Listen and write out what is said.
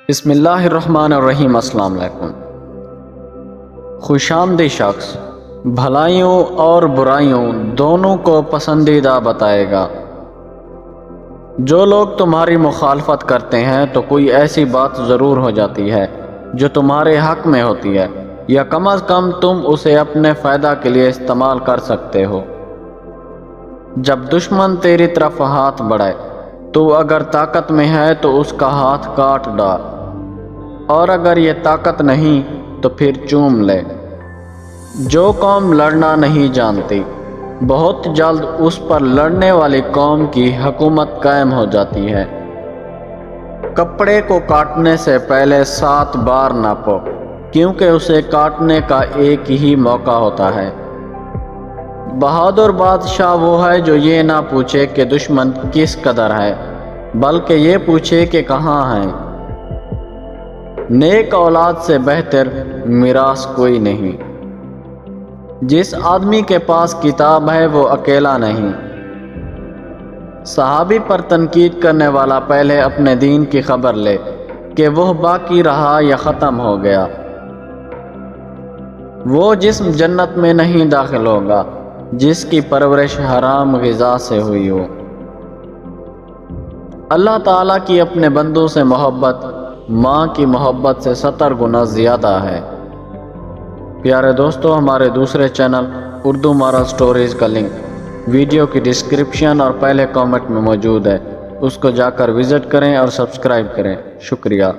بسم اللہ الرحمن الرحیم۔ السلام علیکم۔ خوش آمدید شخص بھلائیوں اور برائیوں دونوں کو پسندیدہ بتائے گا۔ جو لوگ تمہاری مخالفت کرتے ہیں تو کوئی ایسی بات ضرور ہو جاتی ہے جو تمہارے حق میں ہوتی ہے، یا کم از کم تم اسے اپنے فائدہ کے لیے استعمال کر سکتے ہو۔ جب دشمن تیری طرف ہاتھ بڑھائے تو اگر طاقت میں ہے تو اس کا ہاتھ کاٹ ڈال، اور اگر یہ طاقت نہیں تو پھر چوم لے۔ جو قوم لڑنا نہیں جانتی، بہت جلد اس پر لڑنے والی قوم کی حکومت قائم ہو جاتی ہے۔ کپڑے کو کاٹنے سے پہلے 7 بار ناپو، کیونکہ اسے کاٹنے کا ایک ہی موقع ہوتا ہے۔ بہادر بادشاہ وہ ہے جو یہ نہ پوچھے کہ دشمن کس قدر ہے، بلکہ یہ پوچھے کہ کہاں ہیں۔ نیک اولاد سے بہتر میراث کوئی نہیں۔ جس آدمی کے پاس کتاب ہے وہ اکیلا نہیں۔ صحابی پر تنقید کرنے والا پہلے اپنے دین کی خبر لے کہ وہ باقی رہا یا ختم ہو گیا۔ وہ جسم جنت میں نہیں داخل ہوگا جس کی پرورش حرام غذا سے ہوئی ہو۔ اللہ تعالیٰ کی اپنے بندوں سے محبت ماں کی محبت سے 70 گنا زیادہ ہے۔ پیارے دوستو، ہمارے دوسرے چینل اردو مارل سٹوریز کا لنک ویڈیو کی ڈسکرپشن اور پہلے کامنٹ میں موجود ہے، اس کو جا کر وزٹ کریں اور سبسکرائب کریں۔ شکریہ۔